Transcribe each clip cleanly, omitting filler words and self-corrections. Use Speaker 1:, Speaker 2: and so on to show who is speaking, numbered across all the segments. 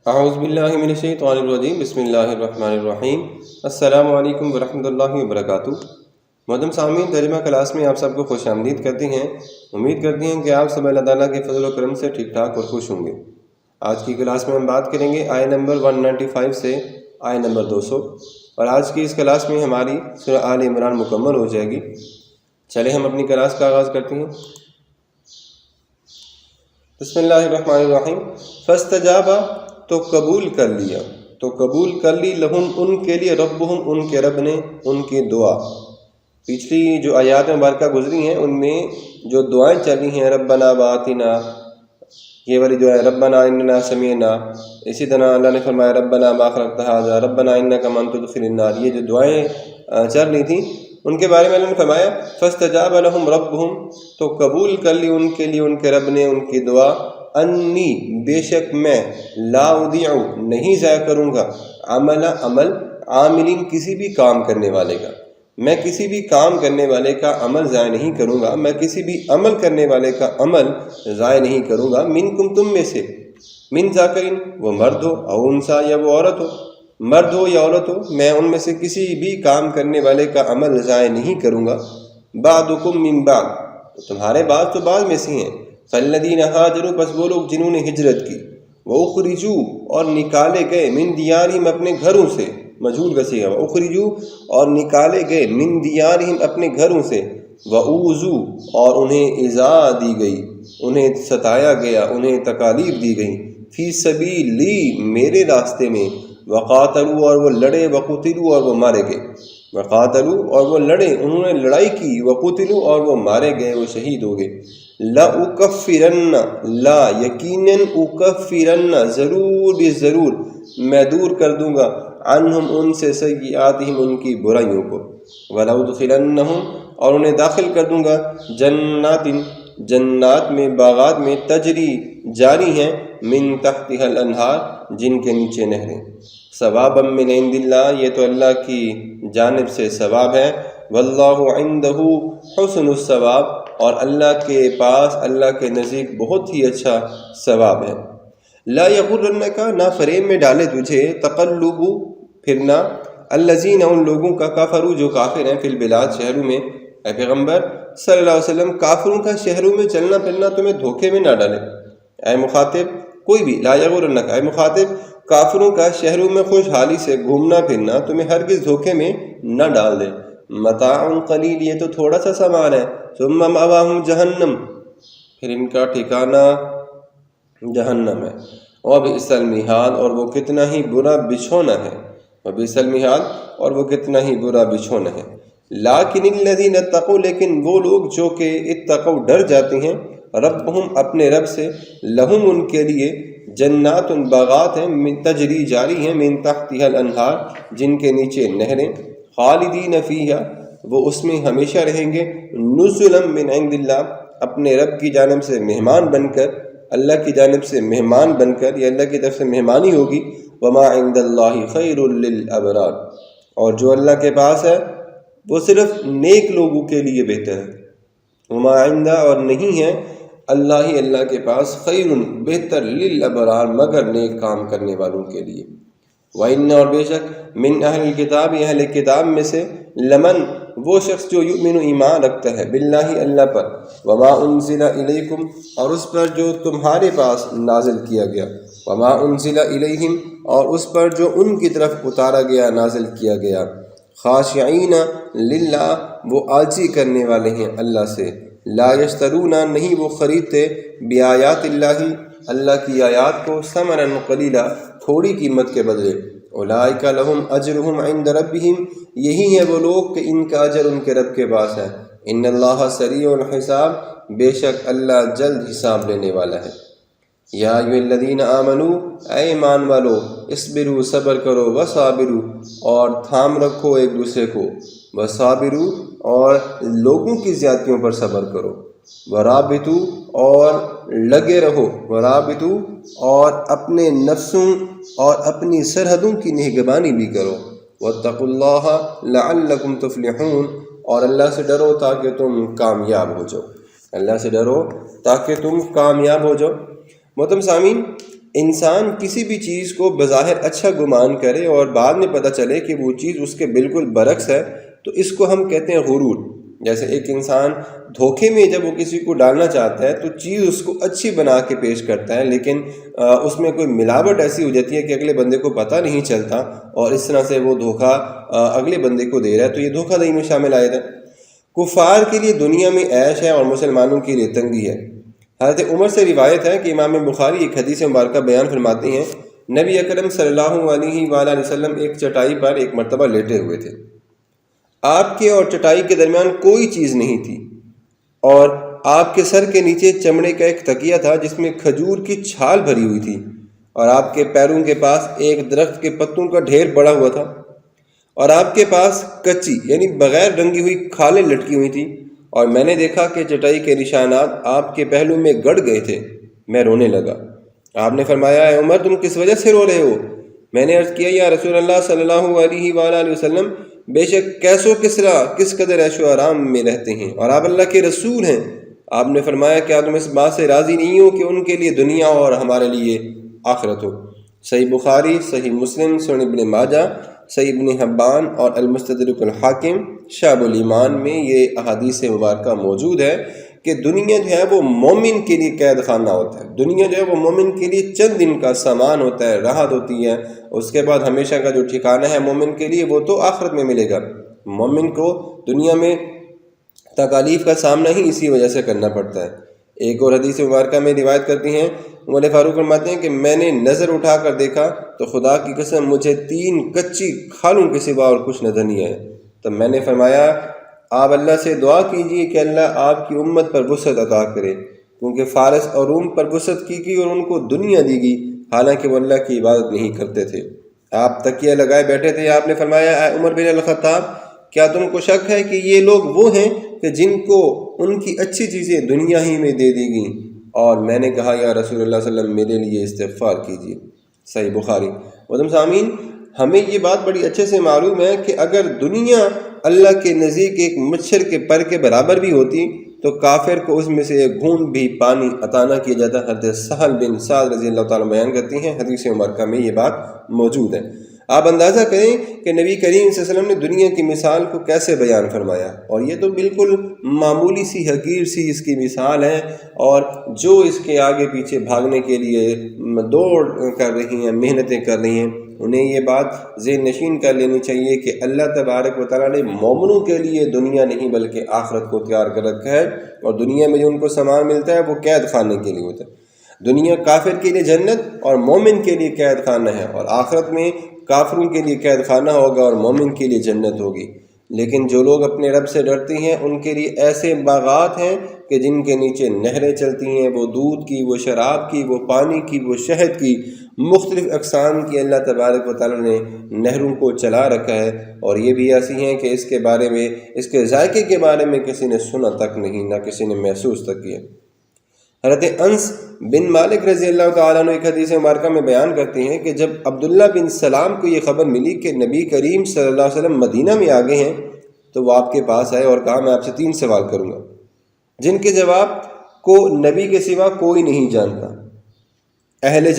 Speaker 1: اعوذ باللہ من الشیطان الرجیم، بسم اللہ الرحمن الرحیم۔ السلام علیکم ورحمۃ اللہ وبرکاتہ۔ محترم سامعین، ترجمہ کلاس میں آپ سب کو خوش آمدید کرتے ہیں۔ امید کرتے ہیں کہ آپ سب اللہ تعالیٰ کے فضل و کرم سے ٹھیک ٹھاک اور خوش ہوں گے۔ آج کی کلاس میں ہم بات کریں گے آیہ نمبر 195 سے آیہ نمبر 200، اور آج کی اس کلاس میں ہماری سورہ آل عمران مکمل ہو جائے گی۔ چلے ہم اپنی کلاس کا آغاز کرتے ہیں۔ بسم اللہ الرحمن الرحیم۔ فاستجاب، تو قبول کر لیا، تو قبول کر لی، لہم ان کے لیے، ربہم ان کے رب نے، ان کی دعا۔ پچھلی جو آیات مبارکہ گزری ہیں ان میں جو دعائیں چلی ہیں، ربنا وآتنا، یہ والی جو ہے ربنا اننا سمعنا، اسی طرح اللہ نے فرمایا ربنا ما خلقت ھذا ربنا انک من تدخل النار، یہ جو دعائیں چل رہی تھیں ان کے بارے میں اللہ نے فرمایا فاستجاب لہم ربہم، تو قبول کر لی ان کے لیے ان کے رب نے ان کی دعا، انی، بے شک میں، لا اضیع، نہیں ضائع کروں گا، عمل عاملین، کسی بھی کام کرنے والے کا، میں کسی بھی کام کرنے والے کا عمل ضائع نہیں کروں گا، میں کسی بھی عمل کرنے والے کا عمل ضائع نہیں کروں گا، منکم، تم میں سے، من ذکرین، وہ مرد ہو، او انثی، یا وہ عورت ہو، مرد ہو یا عورت ہو، میں ان میں سے کسی بھی کام کرنے والے کا عمل ضائع نہیں کروں گا، بعضکم من بعض، تمہارے بعض تو بعض میں سے ہیں، فالذین ہاجروا، بس وہ لوگ جنہوں نے ہجرت کی، وَأُخْرِجُوا، اور نکالے گئے، من دیارہم، اپنے گھروں سے، مجہول کا صیغہ، وَأُخْرِجُوا، اور نکالے گئے، من دیارہم، اپنے گھروں سے، وَأُوذُوا، اور انہیں ایذا دی گئی، انہیں ستایا گیا، انہیں تکالیف دی گئی، فی سبیلی، میرے راستے میں، وقاتلوا، اور وہ لڑے، وقتلوا، اور وہ مارے گئے، وقاتلوا، اور وہ لڑے، انہوں نے لڑائی کی، وقتلوا، اور وہ مارے گئے، وہ شہید ہو گئے، لَأُكَفِّرَنَّ، لا، یقیناً، اکفرن، ضرور بھی ضرور، میں دور کر دوں گا، عنہم، ان سے، سیئاتہم، ان کی برائیوں کو، وَلَأُدْخِلَنَّهُمْ، اور انہیں داخل کر دوں گا، جنات، جنات میں، باغات میں، تجری، جاری ہیں، من تحتها الانہار، جن کے نیچے نہریں، ثوابا من عند اللہ، یہ تو اللہ کی جانب سے ثواب ہے، واللہ عندہ حسن الثواب، اور اللہ کے پاس، اللہ کے نزدیک بہت ہی اچھا ثواب ہے، لا یغرنک، نہ فریب میں ڈالے تجھے، تقلب، پھرنا، الذین، ان لوگوں کا، کفروا، جو کافر ہیں، فی البلاد، شہروں میں، اے پیغمبر صلی اللہ علیہ وسلم، کافروں کا شہروں میں چلنا پھرنا تمہیں دھوکے میں نہ ڈالے، اے مخاطب، کوئی بھی، لا یغرنک، اے مخاطب، کافروں کا شہروں میں خوشحالی سے گھومنا پھرنا تمہیں ہرگز دھوکے میں نہ ڈال دے، متاع قلیل، یہ تو تھوڑا سا سامان ہے، ثم مأواہم جہنم، پھر ان کا ٹھکانہ جہنم ہے، وبئس المہاد، اور وہ کتنا ہی برا بچھونا ہے، وبئس المہاد، اور وہ کتنا ہی برا بچھونا ہے، لیکن الذین اتقوا، لیکن وہ لوگ جو کہ اتقوا، ڈر جاتے ہیں، ربہم، اپنے رب سے، لہم، ان کے لیے، جنات، باغات ہیں، من تجری، جاری ہیں، من تحتها الانہار، جن کے نیچے نہریں، خالدین فیہا، وہ اس میں ہمیشہ رہیں گے، نزلا من عند اللہ، اپنے رب کی جانب سے مہمان بن کر، اللہ کی جانب سے مہمان بن کر، یا اللہ کی طرف سے مہمانی ہوگی، وما عند اللہ خیر للابرار، اور جو اللہ کے پاس ہے وہ صرف نیک لوگوں کے لیے بہتر ہے، وما عند، اور نہیں ہے اللہ ہی اللہ کے پاس، خیر، بہتر، للابرار، مگر نیک کام کرنے والوں کے لیے، وَإِنَّ، اور بے شک، من اہل الکتاب، اہل کتاب میں سے، لمن، وہ شخص جو یؤمن، ایمان رکھتا ہے، باللہ، اللہ پر، وما انزل الیکم، اور اس پر جو تمہارے پاس نازل کیا گیا، وما انزل الیہم، اور اس پر جو ان کی طرف اتارا گیا، نازل کیا گیا، خاشعین للہ، وہ عاجزی کرنے والے ہیں اللہ سے، لا یشترون، نہیں وہ خریدتے، بآیات اللہ، اللہ کی آیات کو، ثمنا قلیلا، تھوڑی قیمت کے بدلے، اولئک لہم اجرہم عند ربہم، یہی ہیں وہ لوگ کہ ان کا اجر ان کے رب کے پاس ہے، ان اللہ سریع الحساب، بے شک اللہ جلد حساب لینے والا ہے، یا ایھا الذین آمنوا، اے ایمان والو، اصبروا، صبر کرو، وصابروا، اور تھام رکھو ایک دوسرے کو، وصابروا، اور لوگوں کی زیادتیوں پر صبر کرو، ورابطوا، اور لگے رہو، ورابطوا، اور اپنے نفسوں اور اپنی سرحدوں کی نگہبانی بھی کرو، واتقوا اللہ لعلکم تفلحون، اور اللہ سے ڈرو تاکہ تم کامیاب ہو جاؤ، اللہ سے ڈرو تاکہ تم کامیاب ہو جاؤ۔ محترم سامعین، انسان کسی بھی چیز کو بظاہر اچھا گمان کرے اور بعد میں پتہ چلے کہ وہ چیز اس کے بالکل برعکس ہے، تو اس کو ہم کہتے ہیں غرور۔ جیسے ایک انسان دھوکے میں جب وہ کسی کو ڈالنا چاہتا ہے تو چیز اس کو اچھی بنا کے پیش کرتا ہے، لیکن اس میں کوئی ملاوٹ ایسی ہو جاتی ہے کہ اگلے بندے کو پتہ نہیں چلتا، اور اس طرح سے وہ دھوکہ اگلے بندے کو دے رہا ہے، تو یہ دھوکہ دہی میں شامل آیا تھا۔ کفار کے لیے دنیا میں عیش ہے اور مسلمانوں کے لیے تنگی ہے۔ حضرت عمر سے روایت ہے کہ امام بخاری ایک حدیث مبارکہ بیان فرماتے ہیں، نبی اکرم صلی اللہ علیہ وآلہ وسلم ایک چٹائی پر ایک مرتبہ لیٹے ہوئے تھے۔ آپ کے اور چٹائی کے درمیان کوئی چیز نہیں تھی، اور آپ کے سر کے نیچے چمڑے کا ایک تکیہ تھا جس میں کھجور کی چھال بھری ہوئی تھی، اور آپ کے پیروں کے پاس ایک درخت کے پتوں کا ڈھیر پڑا ہوا تھا، اور آپ کے پاس کچی یعنی بغیر رنگی ہوئی کھالیں لٹکی ہوئی تھی، اور میں نے دیکھا کہ چٹائی کے نشانات آپ کے پہلو میں گڑ گئے تھے۔ میں رونے لگا۔ آپ نے فرمایا، اے عمر تم کس وجہ سے رو رہے ہو؟ میں نے عرض کیا، یا رسول اللہ صلی اللہ علیہ وآلہ وسلم، بے شک کیسو کسرا کس قدر عیش و آرام میں رہتے ہیں، اور آپ اللہ کے رسول ہیں۔ آپ نے فرمایا، کیا تم اس بات سے راضی نہیں ہو کہ ان کے لیے دنیا اور ہمارے لیے آخرت ہو؟ صحیح بخاری، صحیح مسلم، سنن ابن ماجہ، صحیح ابن حبان اور المستدرک الحاکم شعب الایمان میں یہ احادیث مبارکہ موجود ہے کہ دنیا جو ہے وہ مومن کے لیے قید خانہ ہوتا ہے۔ دنیا جو ہے وہ مومن کے لیے چند دن کا سامان ہوتا ہے، راحت ہوتی ہے، اس کے بعد ہمیشہ کا جو ٹھکانہ ہے مومن کے لیے وہ تو آخرت میں ملے گا۔ مومن کو دنیا میں تکالیف کا سامنا ہی اسی وجہ سے کرنا پڑتا ہے۔ ایک اور حدیث مبارکہ میں روایت کرتی ہیں، عمر فاروق فرماتے ہیں کہ میں نے نظر اٹھا کر دیکھا تو خدا کی قسم مجھے 3 کچی کھالوں کے سوا اور کچھ نظر نہیں آیا۔ تب میں نے فرمایا، آپ اللہ سے دعا کیجئے کہ اللہ آپ کی امت پر وسعت عطا کرے، کیونکہ فارس اور روم پر وسعت کی گئی اور ان کو دنیا دی گئی، حالانکہ وہ اللہ کی عبادت نہیں کرتے تھے۔ آپ تکیہ لگائے بیٹھے تھے۔ آپ نے فرمایا، اے عمر بن الخطاب، کیا تم کو شک ہے کہ یہ لوگ وہ ہیں کہ جن کو ان کی اچھی چیزیں دنیا ہی میں دے دی گئیں؟ اور میں نے کہا، یا رسول اللہ صلی اللہ علیہ وسلم میرے لیے استغفار کیجیے۔ صحیح بخاری۔ محترم سامعین، ہمیں یہ بات بڑی اچھے سے معلوم ہے کہ اگر دنیا اللہ کے نزدیک ایک مچھر کے پر کے برابر بھی ہوتی تو کافر کو اس میں سے ایک گھونٹ بھی پانی عطا نہ کیا جاتا۔ حضرت سہل بن سعد رضی اللہ تعالیٰ بیان کرتی ہیں، حدیث مبارکہ میں یہ بات موجود ہے۔ آپ اندازہ کریں کہ نبی کریم صلی اللہ علیہ وسلم نے دنیا کی مثال کو کیسے بیان فرمایا، اور یہ تو بالکل معمولی سی حقیر سی اس کی مثال ہے، اور جو اس کے آگے پیچھے بھاگنے کے لیے دوڑ کر رہی ہیں، محنتیں کر رہی ہیں، انہیں یہ بات ذہن نشین کر لینی چاہیے کہ اللہ تبارک و تعالیٰ نے مومنوں کے لیے دنیا نہیں بلکہ آخرت کو تیار کر رکھا ہے، اور دنیا میں جو ان کو سامان ملتا ہے وہ قید خانے کے لیے ہوتا ہے۔ دنیا کافر کے لیے جنت اور مومن کے لیے قید خانہ ہے، اور آخرت میں کافروں کے لیے قید خانہ ہوگا اور مومن کے لیے جنت ہوگی۔ لیکن جو لوگ اپنے رب سے ڈرتے ہیں ان کے لیے ایسے باغات ہیں کہ جن کے نیچے نہریں چلتی ہیں، وہ دودھ کی، وہ شراب کی، وہ پانی کی، وہ شہد کی، مختلف اقسام کی اللہ تبارک و تعالیٰ نے نہروں کو چلا رکھا ہے، اور یہ بھی ایسی ہیں کہ اس کے بارے میں، اس کے ذائقے کے بارے میں کسی نے سنا تک نہیں، نہ کسی نے محسوس تک کیا۔ حضرت انس بن مالک رضی اللہ تعالیٰ عنہ ایک حدیث مبارکہ میں بیان کرتے ہیں کہ جب عبداللہ بن سلام کو یہ خبر ملی کہ نبی کریم صلی اللہ علیہ وسلم مدینہ میں آ گئے ہیں، تو وہ آپ کے پاس آئے اور کہا، میں آپ سے 3 سوال کروں گا جن کے جواب کو نبی کے سوا کوئی نہیں جانتا۔ اہل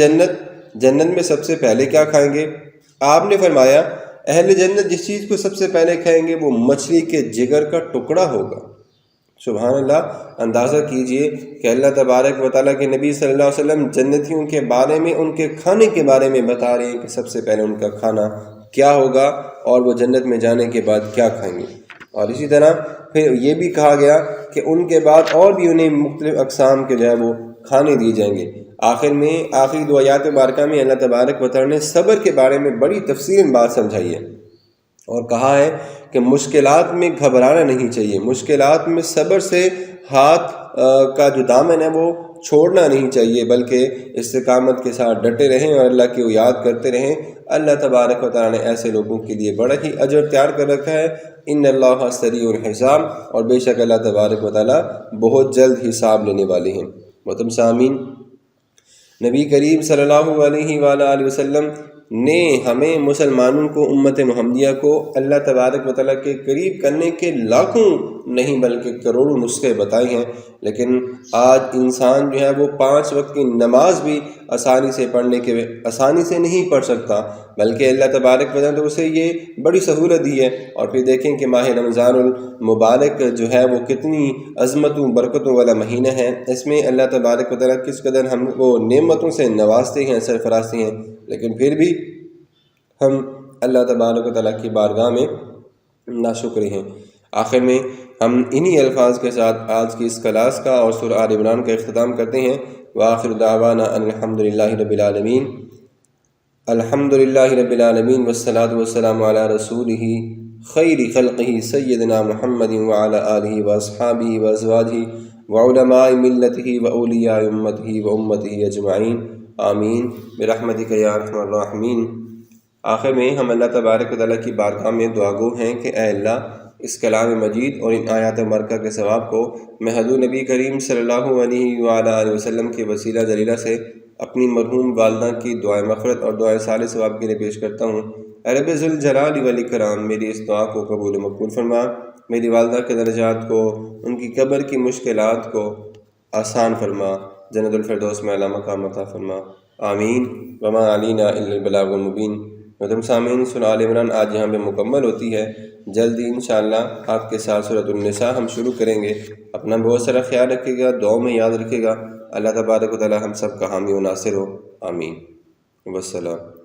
Speaker 1: جنت میں سب سے پہلے کیا کھائیں گے؟ آپ نے فرمایا، اہل جنت جس چیز کو سب سے پہلے کھائیں گے وہ مچھلی کے جگر کا ٹکڑا ہوگا۔ سبحان اللہ، اندازہ کیجئے کہ اللہ تبارک و تعالیٰ کے نبی صلی اللہ علیہ وسلم جنتیوں کے بارے میں، ان کے کھانے کے بارے میں بتا رہے ہیں کہ سب سے پہلے ان کا کھانا کیا ہوگا اور وہ جنت میں جانے کے بعد کیا کھائیں گے۔ اور اسی طرح پھر یہ بھی کہا گیا کہ ان کے بعد اور بھی انہیں مختلف اقسام کے جو ہے وہ کھانے دیے جائیں گے۔ آخر میں آخری 2 آیات مبارکہ میں اللہ تبارک و تعالیٰ نے صبر کے بارے میں بڑی تفصیل بات سمجھائی ہے، اور کہا ہے کہ مشکلات میں گھبرانا نہیں چاہیے، مشکلات میں صبر سے ہاتھ کا جو دامن ہے وہ چھوڑنا نہیں چاہیے، بلکہ استقامت کے ساتھ ڈٹے رہیں اور اللہ کی یاد کرتے رہیں۔ اللہ تبارک و تعالیٰ نے ایسے لوگوں کے لیے بڑا ہی اجر تیار کر رکھا ہے۔ ان اللہ سریع الحساب، اور بے شک اللہ تبارک و تعالیٰ بہت جلد حساب لینے والے ہیں۔ محترم سامعین، نبی کریم صلی اللہ علیہ وآلہ وسلم نے ہمیں مسلمانوں کو، امت محمدیہ کو اللہ تبارک و تعالیٰ کے قریب کرنے کے لاکھوں نہیں بلکہ کروڑوں نسخے بتائے ہیں، لیکن آج انسان جو ہے وہ 5 وقت کی نماز بھی آسانی سے نہیں پڑھ سکتا، بلکہ اللہ تبارک و تعالیٰ نے اسے یہ بڑی سہولت دی ہے۔ اور پھر دیکھیں کہ ماہ رمضان المبارک جو ہے وہ کتنی عظمتوں برکتوں والا مہینہ ہے، اس میں اللہ تبارک و تعالیٰ کس قدر ہم کو نعمتوں سے نوازتے ہیں، سرفرازتے ہیں، لیکن پھر بھی ہم اللہ تبارک و تعالیٰ کی بارگاہ میں ناشکر ہیں۔ آخر میں ہم انہی الفاظ کے ساتھ آج کی اس کلاس کا اور سورہ آل عمران کا اختتام کرتے ہیں۔ وآخر دعوانا ان الحمدللہ رب العالمین، الحمدللہ رب العالمین والصلاة والسلام علی رسولہ خیر خلقہ سیدنا محمد وعلی آلہ واصحابہ وازواجہ وعلماء ملتہ واولیاء امتہ وامتہ اجمعین، آمین برحمتک یا ارحم الراحمین۔ آخر میں ہم اللہ تبارک و تعالیٰ کی بارگاہ میں دعا گو ہیں کہ اے اللہ، اس کلام مجید اور ان آیات مبارکہ کے ثواب کو میں حضور نبی کریم صلی اللہ علیہ وآلہ وسلم کے وسیلہ جلیلہ سے اپنی مرحوم والدہ کی دعائے مغفرت اور دعائے صالح ثواب کے لیے پیش کرتا ہوں۔ اے رب ذوالجلال والاکرام، میری اس دعا کو قبول و مقبول فرما، میری والدہ کے درجات کو، ان کی قبر کی مشکلات کو آسان فرما، جنت الفردوس میں اعلیٰ مقام عطا فرما، آمین۔ وما علینا الا البلاغ المبین۔ محترم سامعین، سورہ آل عمران آج یہاں پہ مکمل ہوتی ہے، جلدی انشاءاللہ آپ کے ساتھ سورۃ النساء ہم شروع کریں گے۔ اپنا بہت سارا خیال رکھے گا، دعاؤں میں یاد رکھے گا۔ اللہ تبارک و تعالی ہم سب کا حامی و ناصر ہو، آمین، والسلام۔